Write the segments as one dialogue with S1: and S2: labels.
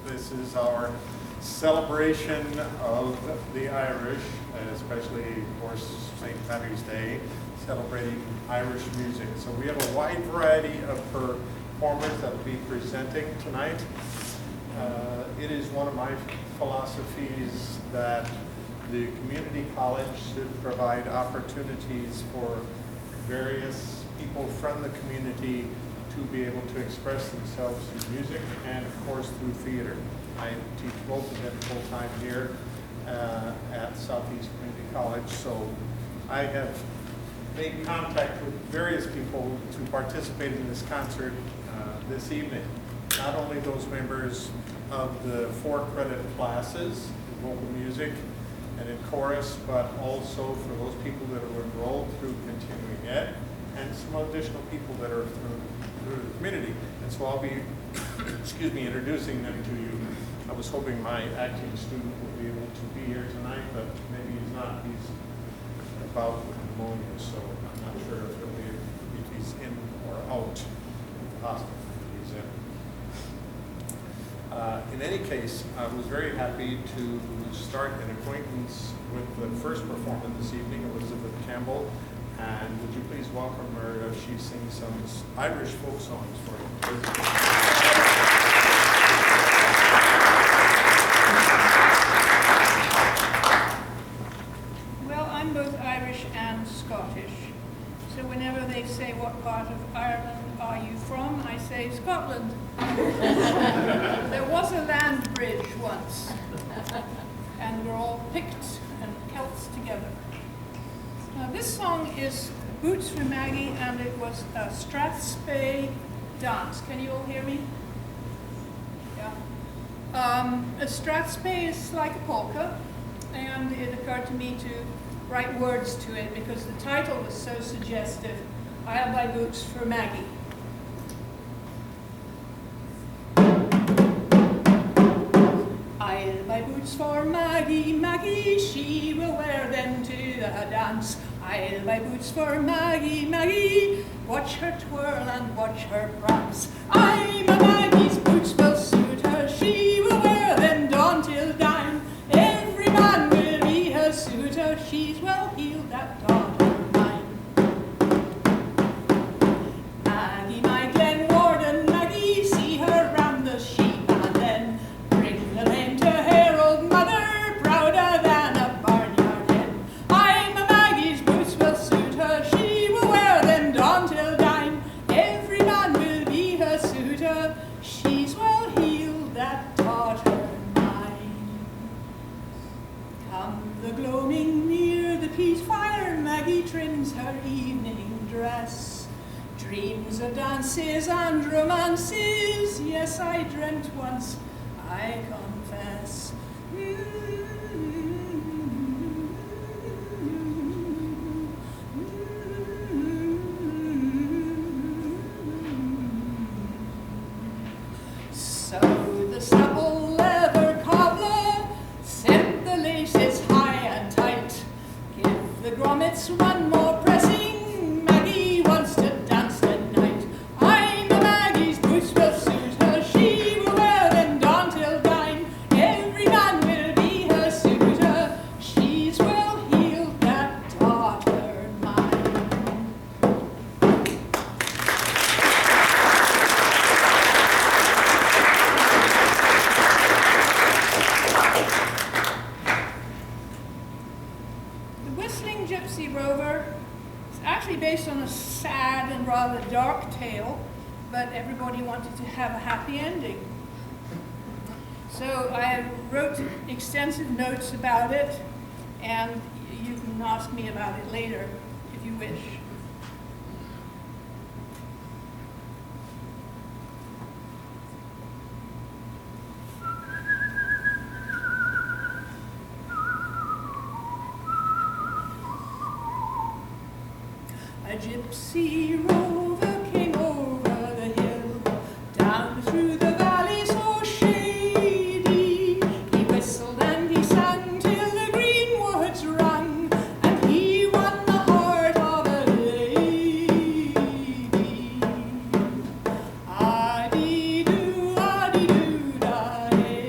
S1: This is our celebration of the Irish, especially, of course, St. Patrick's Day, celebrating Irish music. So we have a wide variety of performers that will be presenting tonight. It is one of my philosophies that the community college should provide opportunities for various people from the community to be able to express themselves through music and, of course, through theater. I teach both of them full-time here at Southeast Community College, so I have made contact with various people to participate in this concert this evening. Not only those members of the 4-credit classes in vocal music and in chorus, but also for those people that are enrolled through continuing ed and some additional people that are through the community. And so I'll be, introducing them to you. I was hoping my acting student would be able to be here tonight, but maybe he's not. He's about with pneumonia, so I'm not sure if he's in or out of the hospital he's in. In any case, I was very happy to start an acquaintance with the first performer this evening, Elizabeth Campbell. And would you please welcome her as she sings some Irish folk songs for you.
S2: Well, I'm both Irish and Scottish. So whenever they say, what part of Ireland are you from, I say Scotland. There was a land bridge once, and we're all Picts and Celts together. Now this song is Boots for Maggie, and it was a Strathspey dance. Can you all hear me? Yeah. A Strathspey is like a polka, and it occurred to me to write words to it because the title was so suggestive. I'll buy boots for Maggie. I'll buy boots for Maggie, Maggie, she will wear them to the dance. I'll buy boots for Maggie, Maggie, watch her twirl and watch her prance. I'm a Maggie's boots will suit her, she will wear them dawn till dine. Every man will be her suitor, she's well heeled, that daughter mine. Maggie, my Glen Warden, Maggie, see her round the sheep, and then bring the lane to Harold, mother, prouder than a barnyard hen. I'm a Maggie's boots will suit her, she will wear them dawn till dine. Every man will be her suitor, she's well heeled, that daughter mine. Come the gloaming near the peat fire, Maggie trims her evening dress. Dreams of dances and romances, yes, I dreamt once, I confess. So the supple leather cobbler set the laces high and tight. Give the grommets one more pressing, Maggie wants to dance tonight. I'm a Maggie's boots will suit her, she will wear them dawn till dine. Every man will be her suitor, she's well heeled, that daughter mine. The Whistling Gypsy Rover is actually based on a sad and rather dark tale, but everybody wanted to have a happy ending. So I wrote extensive notes about it, and you can ask me about it later if you wish. A gypsy rover came over the hill, down through the valley so shady. He whistled and he sang till the green woods rung, and he won the heart of a lady. Ah-dee-doo, ah-dee-doo, da-hey.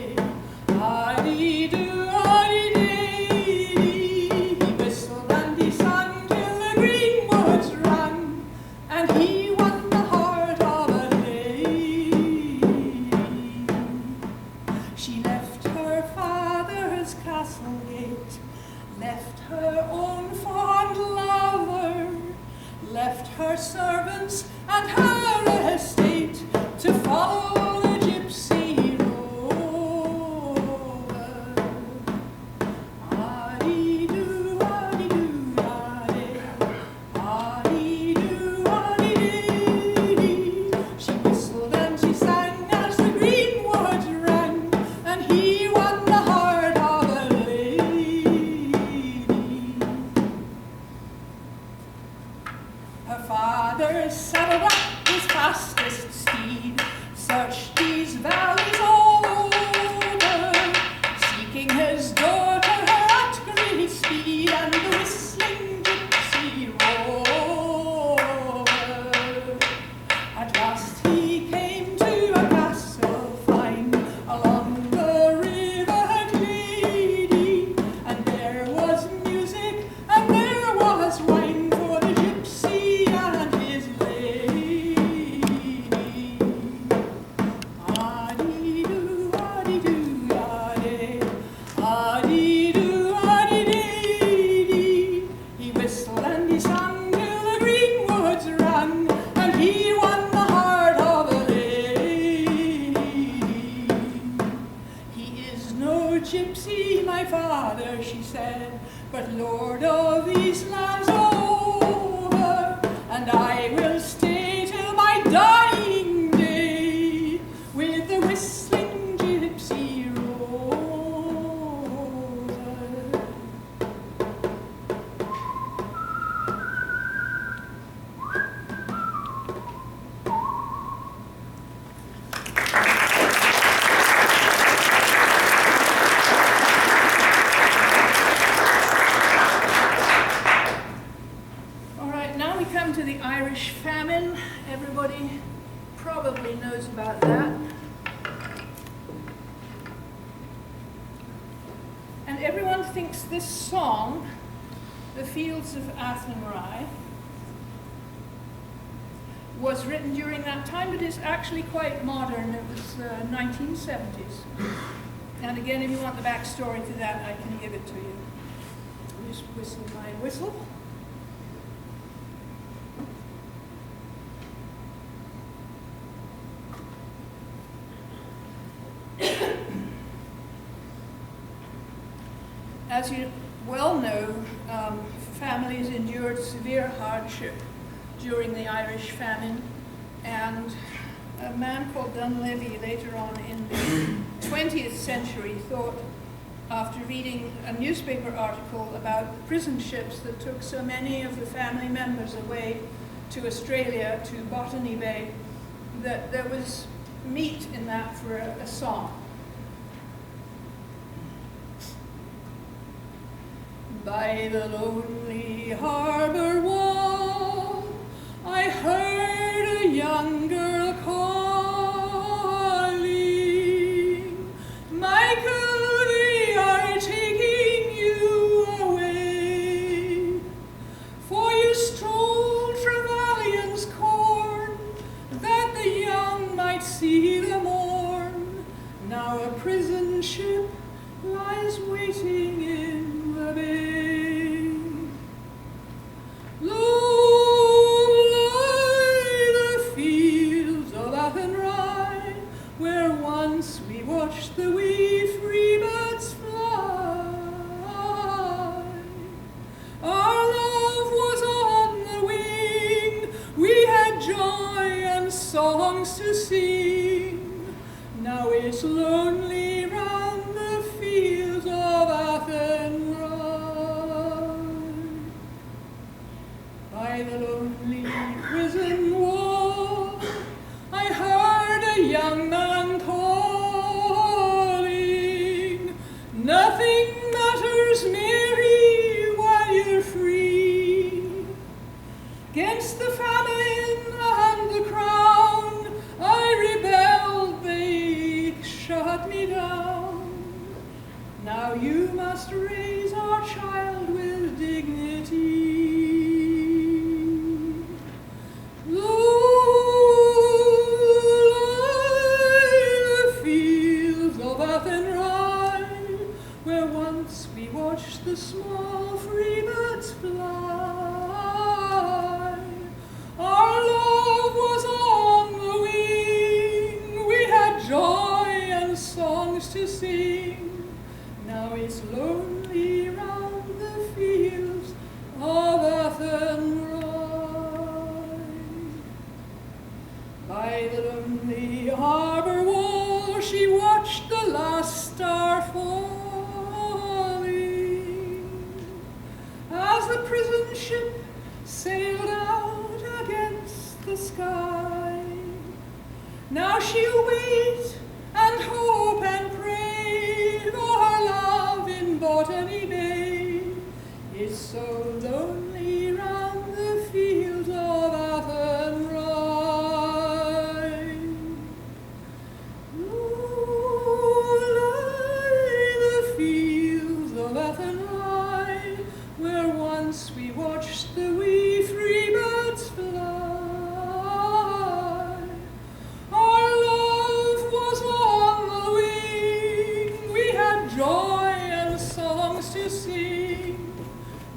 S2: her servants and her estate to follow the gypsy rover. Ah-dee-doo, ah-dee-doo, ah-dee, ah-dee-doo, ah-dee-dee. She whistled and she sang as the green woods rang, and he won the heart of a lady. Her father saddled up his fastest steed, searched these valleys all over, seeking his daughter at great speed, and the whistling gypsy rover. At last he came to a castle fine along the river Glady, and there was music and there was wine for the gypsy and his lady. Ah-dee-doo, ah-dee-doo, ah-dee, ah-dee-doo, ah-dee-dee-dee. He whistled and he sang till the green woods rang, and he won the heart of a lady. He is no gypsy, my father, she said, but lord of these lands all over, and I will stay till my dying day with the whistling gypsy rover. All right, now we come to the Irish famine. Everybody probably knows about that. And everyone thinks this song, The Fields of Athenry, was written during that time, but it's actually quite modern. It was 1970s. And again, if you want the backstory to that, I can give it to you. Just whistle my whistle. As you well know, families endured severe hardship during the Irish famine, and a man called Dunleavy later on in the 20th century thought, after reading a newspaper article about prison ships that took so many of the family members away to Australia, to Botany Bay, that there was meat in that for a song. By the lonely harbor wall, I heard a young girl calling, Michael, they are taking you away, for you stole Trevelyan's corn, that the young might see the morn. Now a prison ship lies waiting in the bay. Long lie the fields of Athenry, where once we watched the wee free birds fly. Our love was on the wing, we had joy and songs to sing. Now it's lonely round the fields of Athenry. By the lonely prison wall, I heard a young man calling, nothing matters, Mary, while you're free. 'Gainst the famine and the crown, I rebelled, they shut me down. Now you must raise our child with dignity. Where once we watched the small free birds fly. songs to sing. Now it's lonely round the fields of Athenry. By the lonely harbour wall she watched the last star falling, as the prison ship sailed out against the sky. Now she'll wait and hope and pray, though her love in Botany Bay is so lonely round the fields of Athenry. Ooh, lie the fields of Athenry, where once we watched the wee free birds fly. Our love was on the wing, we had joy and songs to sing.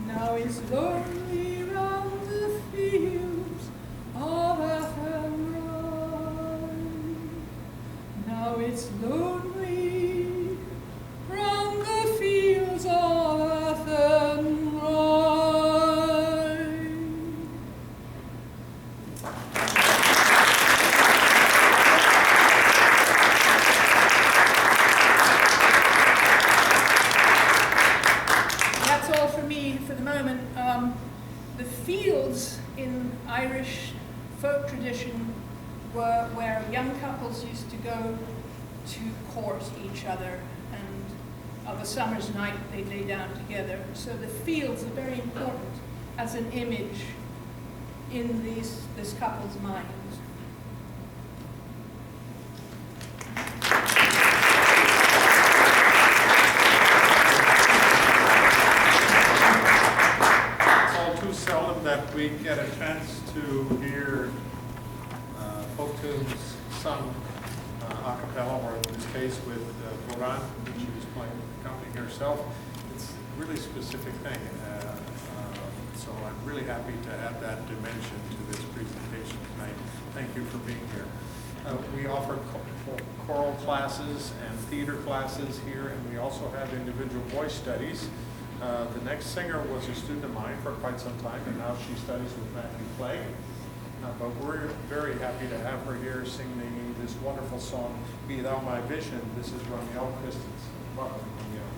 S2: Now it's lonely round the fields of Athenry. Now it's lonely round the fields of Athenry. That's all for me for the moment. The fields in Irish folk tradition were where young couples used to go to court each other, and of a summer's night they'd lay down together. So the fields are very important as an image in this couple's mind.
S1: That we get a chance to hear folk tunes sung a cappella, or in this case with Boran, which she was playing accompanying herself. It's a really specific thing. So I'm really happy to add that dimension to this presentation tonight. Thank you for being here. We offer choral classes and theater classes here, and we also have individual voice studies. The next singer was a student of mine for quite some time, and now she studies with Matthew Clay. But we're very happy to have her here singing this wonderful song, Be Thou My Vision. This is Ramiel Christensen. Welcome, Ramiel.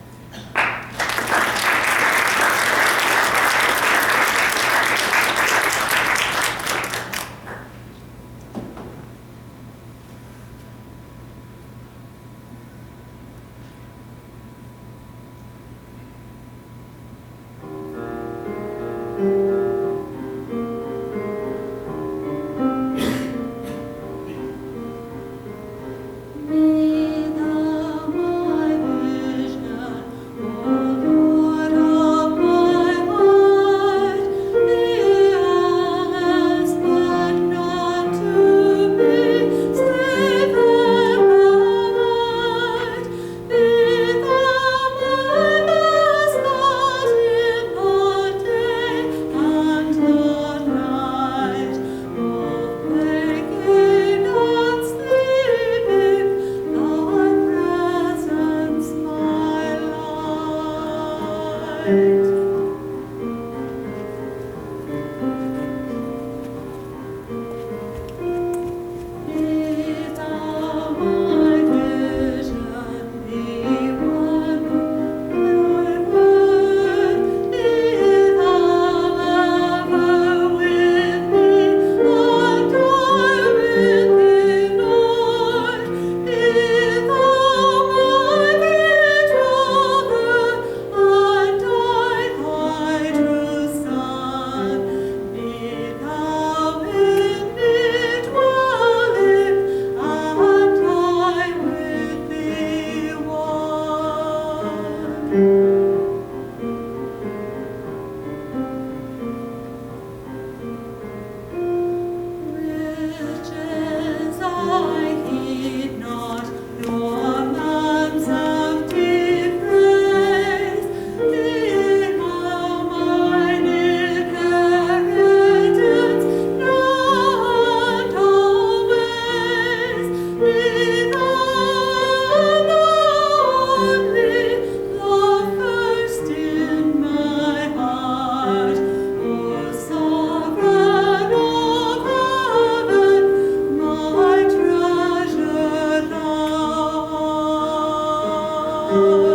S2: heart.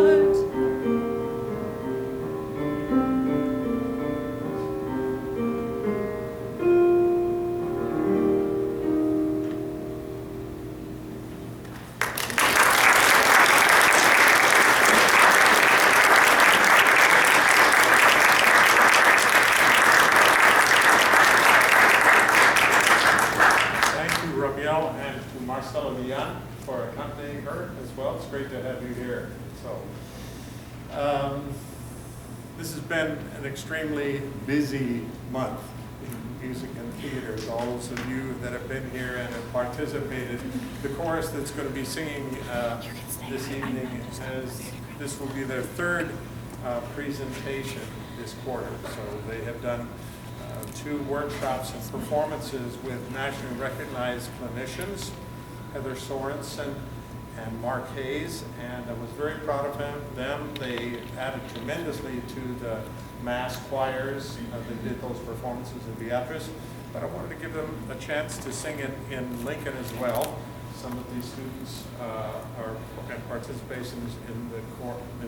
S1: And to Marcella Villan for accompanying her as well. It's great to have you here. So, this has been an extremely busy month in music and theater. Those of you that have been here and have participated, the chorus that's going to be singing this evening, this will be their third presentation this quarter. So they have done 2 workshops and performances with nationally recognized clinicians, Heather Sorensen and Mark Hayes, and I was very proud of them. They added tremendously to the mass choirs. They did those performances in Beatrice, but I wanted to give them a chance to sing it in Lincoln as well. Some of these students and participations in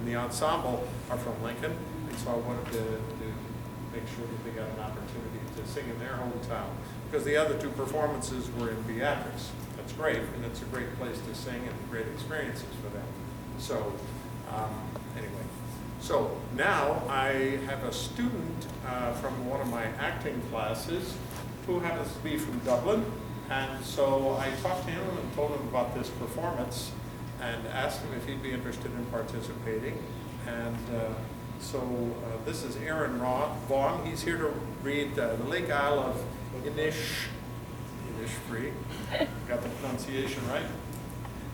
S1: the ensemble are from Lincoln, and so I wanted to make sure that they got an opportunity to sing in their hometown, because the other 2 performances were in Beatrice. That's great, and it's a great place to sing and great experiences for them. So anyway, so now I have a student from one of my acting classes who happens to be from Dublin, and so I talked to him and told him about this performance and asked him if he'd be interested in participating. And so this is Aaron Vaughn. He's here to read the Lake Isle of Innisfree. Got the pronunciation right.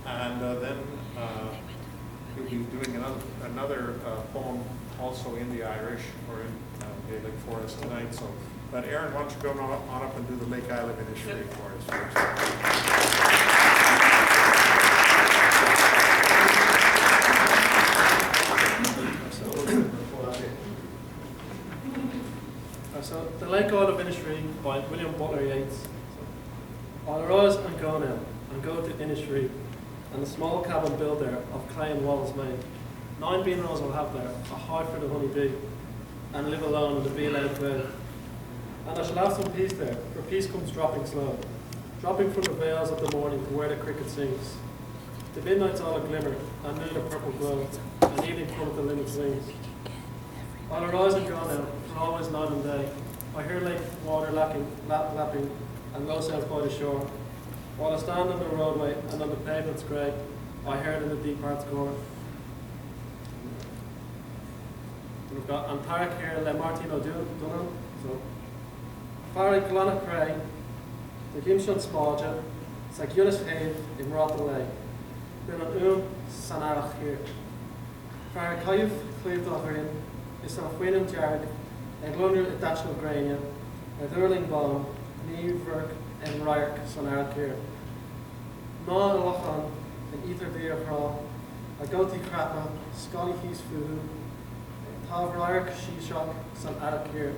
S1: And then he'll be doing another poem also in the Irish or in Gaelic for us tonight. So, but Aaron, why don't you go on up and do the Lake Isle of Innisfree for us first.
S3: So, The Lake Isle of Innisfree by William Butler Yeats. I'll arise and go now, and go to Innisfree, and the small cabin built there, of clay and walls made. 9 bean rows I'll have there, a hive for the honey bee, and live alone in the bee-loud bed. And I shall have some peace there, for peace comes dropping slow, dropping from the veils of the morning to where the cricket sings. The midnight's all a glimmer, and noon a purple glow, and evening cometh the linnet's wings. I'll arise and go now, for always night and day. I hear lake water lapping, and low sounds by the shore. While I stand on the roadway and on the pavement's grey, I heard in the deep heart's gore. We've got Antarric here, Le Martino Dunham. So, Farrig Glonna Cray, the Gimshon Smalja, Sagunas Have, in Rottaway. Bin an Sanarach here. Farrig Kayev, Cleave Dotherin, is an Whinam Jarg, and Glunner at Dachshund Grania, a Durling Bomb, Neverk, and Ryark Sanarach here. Ná Lochan, and Ether Dearcraw, a Goti Krapa, Scully Hees Fuhu, Tav Ryark Shishok, San Arak here.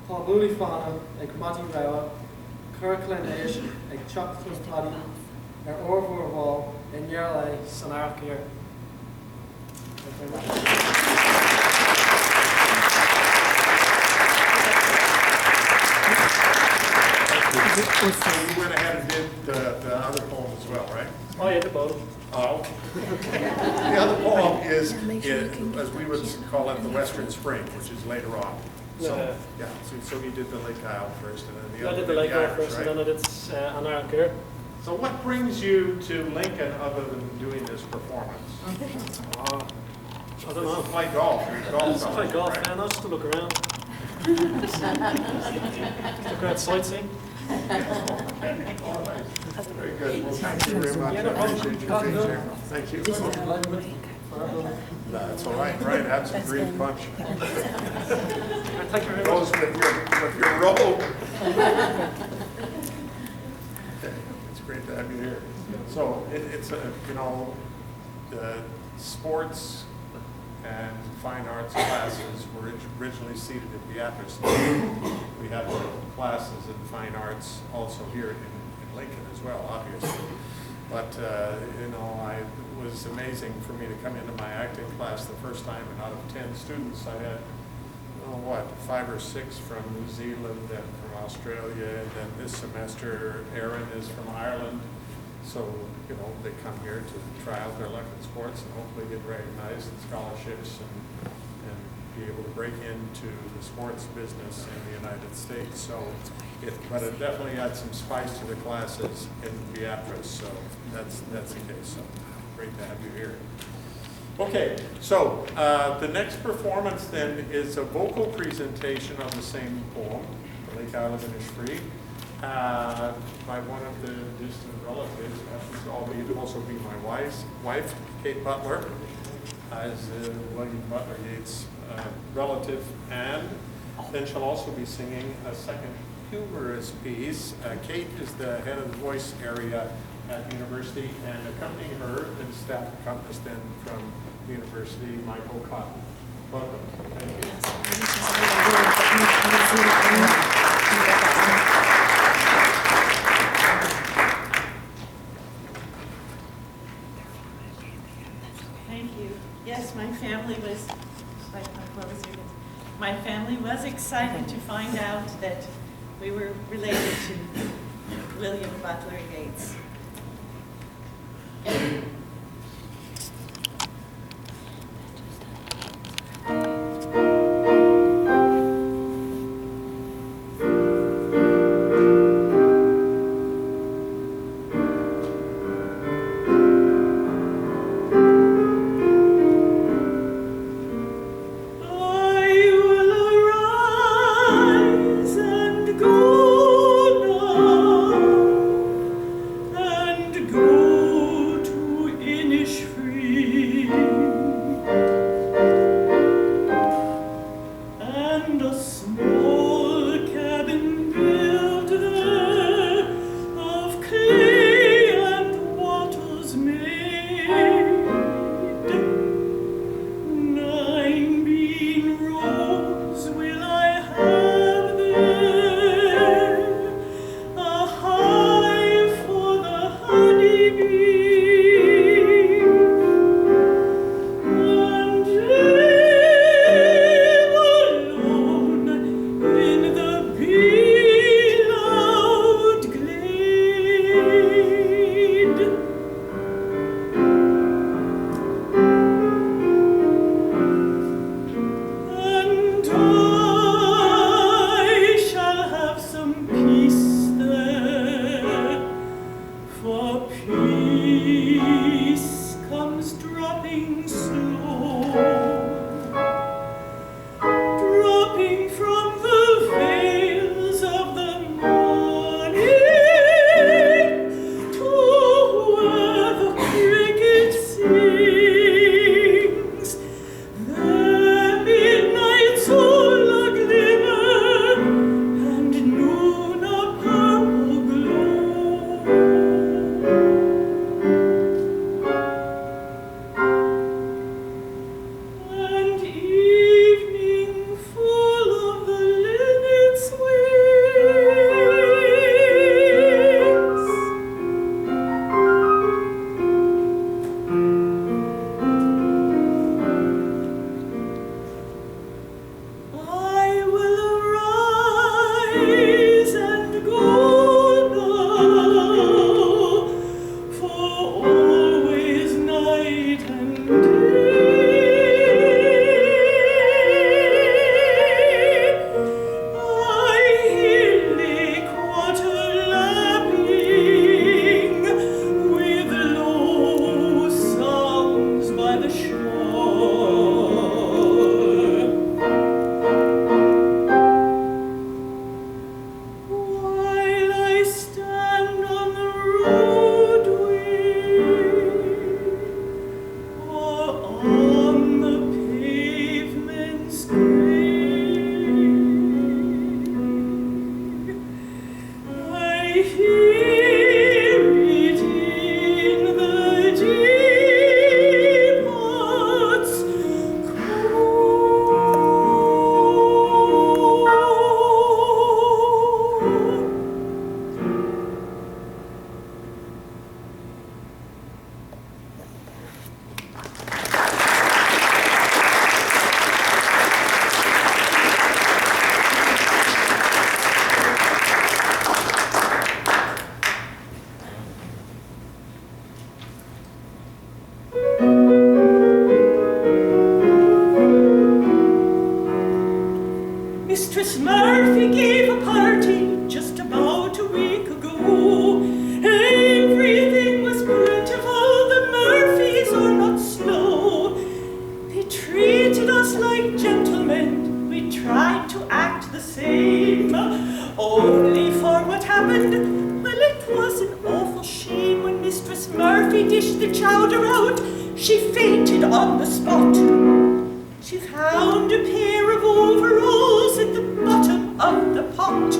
S3: Tá Buli Fana, ag Mati Rawa, Kirkland Ish, ag Chuck Tladdy, Orvor Wall, and Yerle Sanarach here. Thank you very much.
S1: So you went ahead and did the other poem as well, right?
S3: Oh, yeah, the both.
S1: Oh. The other poem is, as we would call it, the Western Spring, which is later on. So, yeah, so you did the Lake Isle first, and then the other.
S3: I did the Lake Isle
S1: Irish,
S3: first,
S1: right?
S3: and then I did Anarach here.
S1: So what brings you to Lincoln other than doing this performance?
S3: I don't know.
S1: To play golf. You're a golf
S3: Just play
S1: guy,
S3: golf,
S1: right?
S3: man. I just to look around. Look around sightseeing.
S1: Very good. Well, thank you very much.
S3: Yeah,
S1: I
S3: no problem.
S1: appreciate you being here. Thank you. That's all right. Right. Have some green punch.
S3: Thank you very much.
S1: Goes with your role. Okay. It's great to have you here. So it's the sports and fine arts classes were originally seated in Beatrice. We have classes in fine arts also here in Lincoln as well, obviously. But I was amazing for me to come into my acting class the first time, and out of 10 students, I had, 5 or 6 from New Zealand and from Australia, and then this semester, Erin is from Ireland. So, they come here to try out their luck in sports and hopefully get recognized in scholarships and be able to break into the sports business in the United States. So, but it definitely adds some spice to the classes in Beatrice, so that's the case. So great to have you here. Okay, so the next performance then is a vocal presentation of the same poem, The Lake Island is Free, by one of the distant relatives. Happens to also be my wife, Kate Butler, as William Butler Yeats' relative, and then she'll also be singing a second humorous piece. Kate is the head of the voice area at the university, and accompanying her and staff accompanies then from the university, Michael Cotton. Welcome. Thank you.
S4: Thank you. Yes, my family was excited to find out that we were related to William Butler Yeats.
S5: Go to
S4: she fainted on the spot. She found a pair of overalls at the bottom of the pot.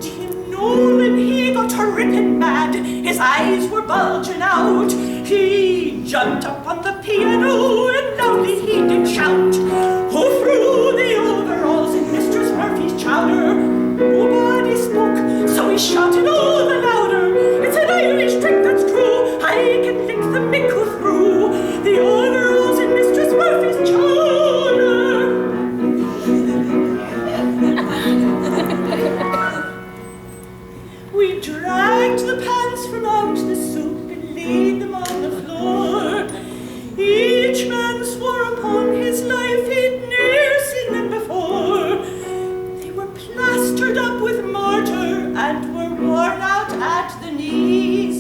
S4: Tim Nolan, he got ripping mad, his eyes were bulging out. He jumped up on the piano and loudly he did shout, "Who threw the overalls in Mistress Murphy's chowder?" Nobody spoke, so he shouted all the louder, "It's an Irish trick that's true, I can lick the mickle through the overalls in Mistress Murphy's chowder." We dragged the pans from out the soup and laid them on the floor. Each man swore upon his life he'd ne'er seen them before. They were plastered up with mortar and were worn out at the knees.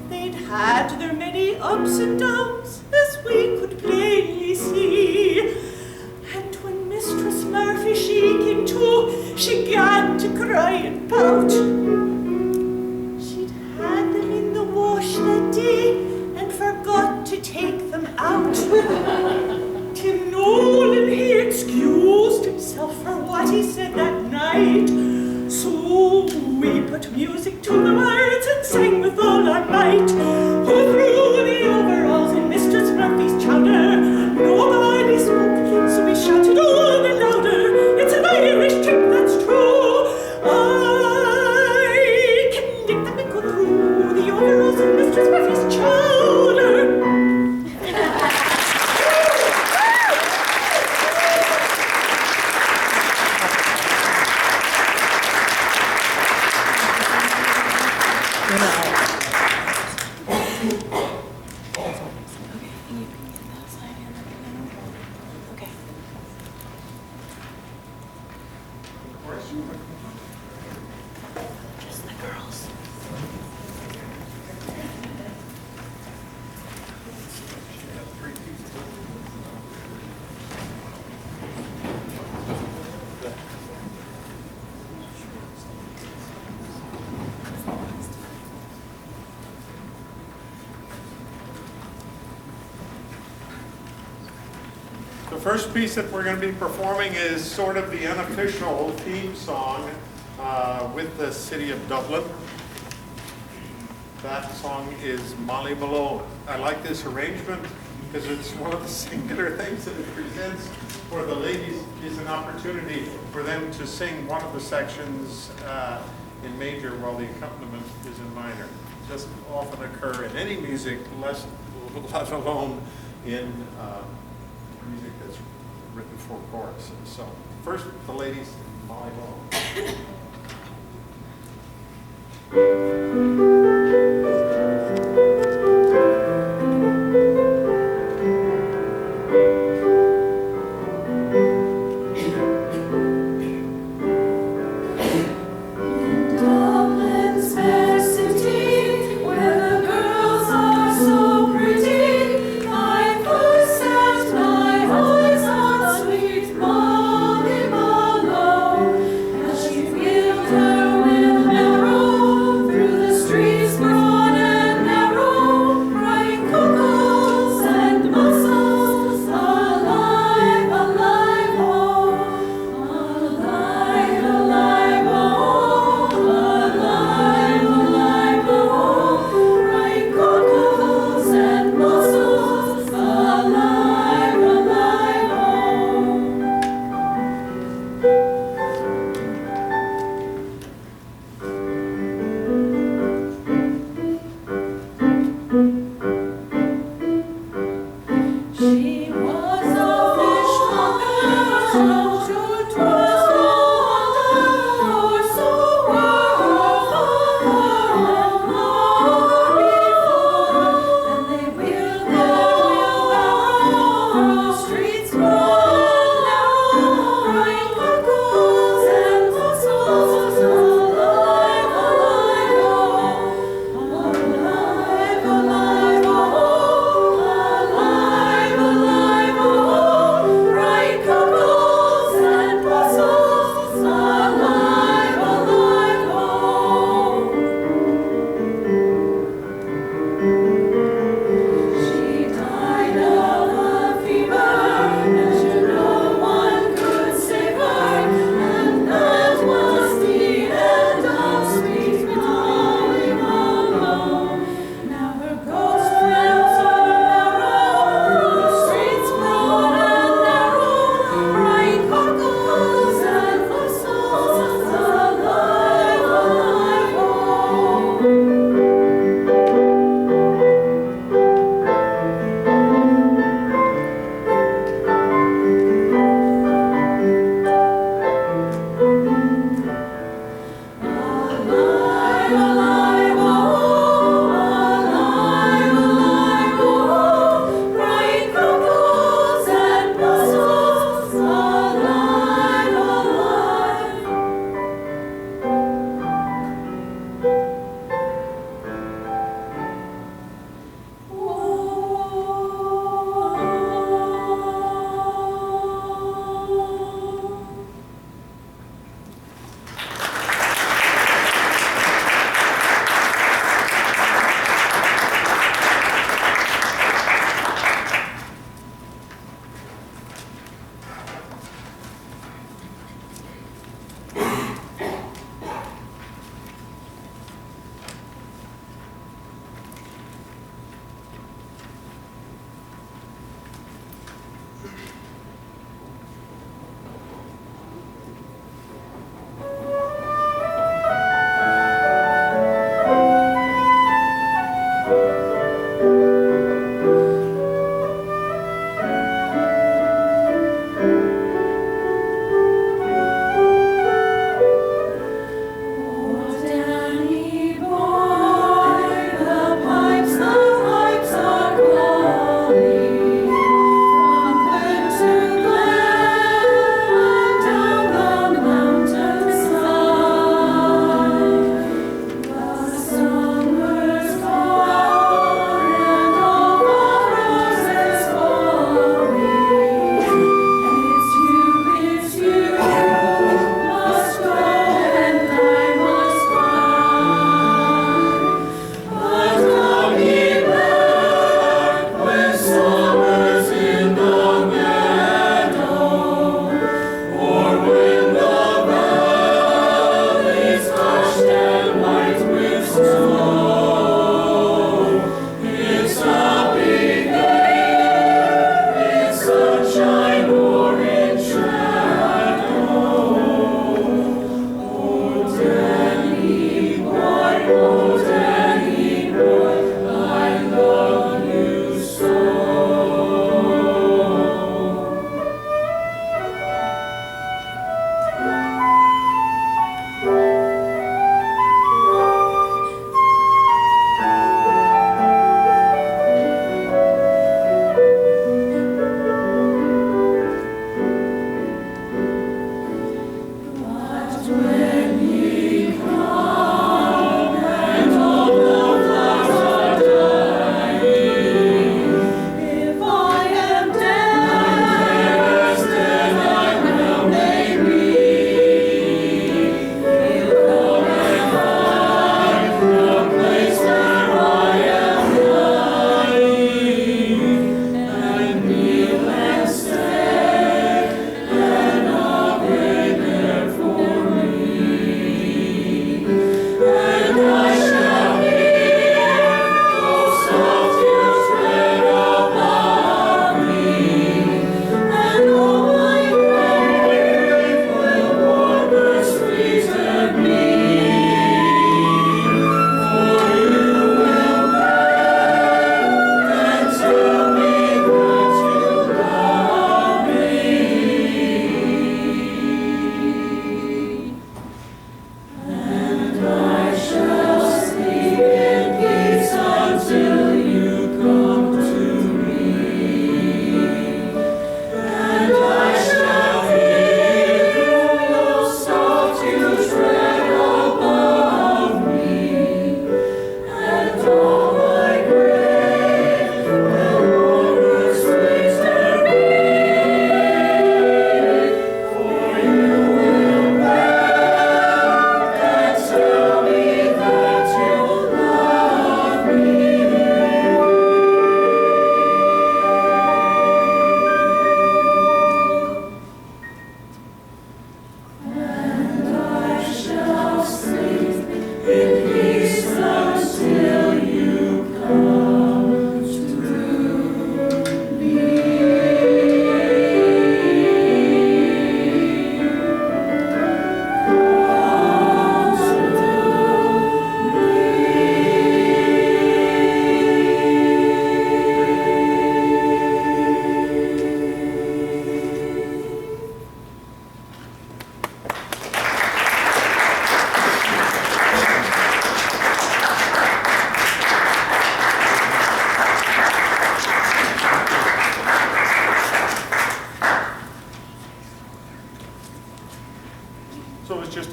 S4: They'd had their many ups and downs, as we could plainly see. And when Mistress Murphy she came to, she began to cry and pout. She'd had them in the wash that day and forgot to take them out. Tim Nolan, he excused himself for what he said that night. So we put music to the words and sang with all our might. Who threw the overalls in Mistress Murphy's chowder? Nobody spoke, so we shouted all the louder, "It's an Irish trick that's true, I can lick the mickle through the overalls in Mistress Murphy's chowder."
S1: The first piece that we're going to be performing is sort of the unofficial theme song with the city of Dublin. That song is Molly Malone. I like this arrangement because it's one of the singular things that it presents for the ladies is an opportunity for them to sing one of the sections in major while the accompaniment is in minor. It doesn't often occur in any music, let alone in music that's written for chorus. So first, the ladies, Molly Malone.
S5: Street.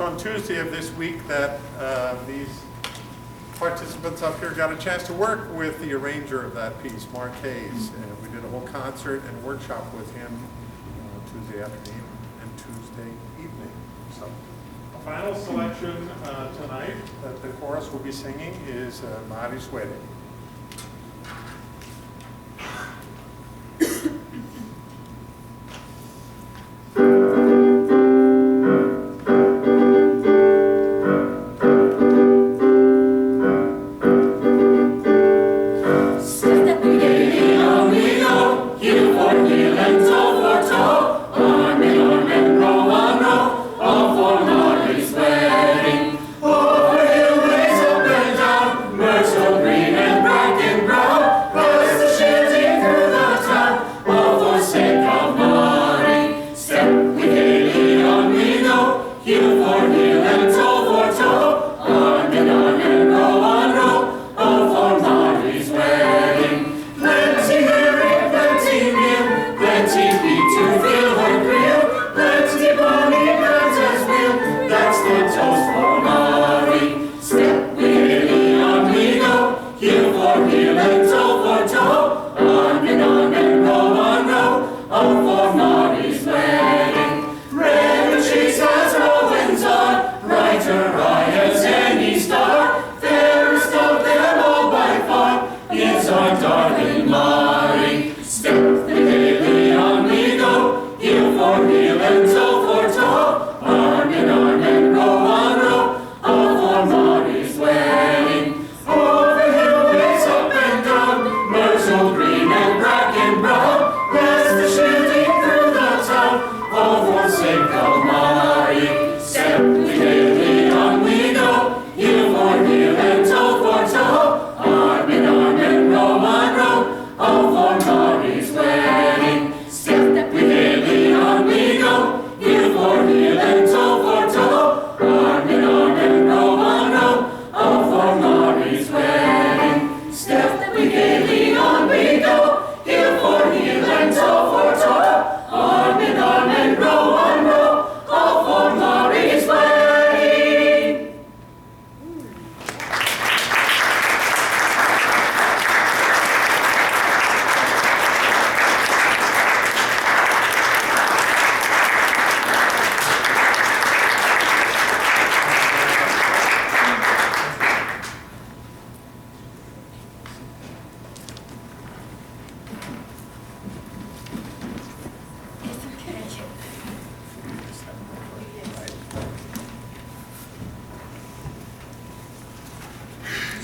S1: just on Tuesday of this week that these participants up here got a chance to work with the arranger of that piece, Mark Hayes. And we did a whole concert and workshop with him Tuesday afternoon and Tuesday evening. So the final selection tonight that the chorus will be singing is Mari's Wedding.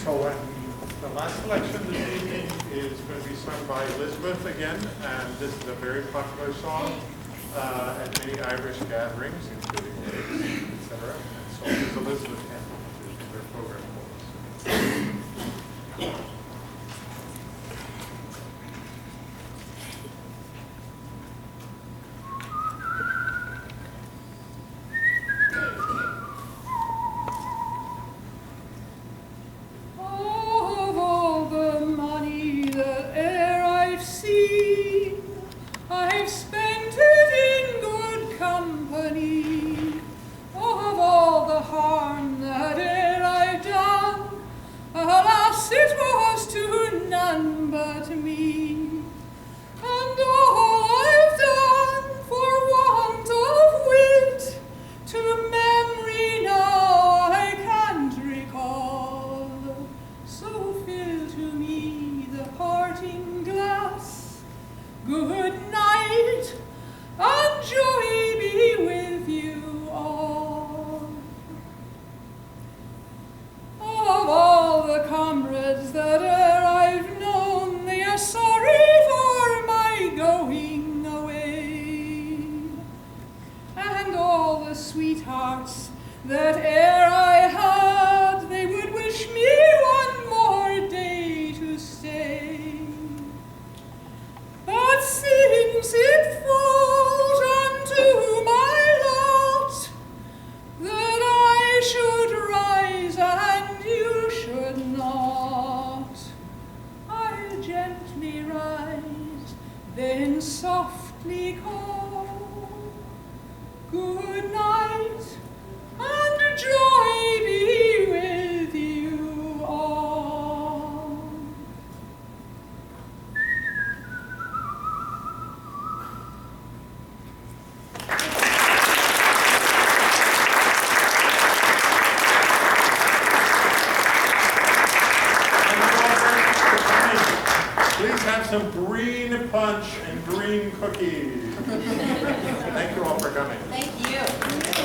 S1: So the last selection this evening is going to be sung by Elizabeth again, and this is a very popular song at many Irish gatherings, including weddings, etc. And so here's Elizabeth again, to their program for us.
S2: Then softly call, good night, and
S1: some green punch and green cookies. Thank you all for coming.
S5: Thank you.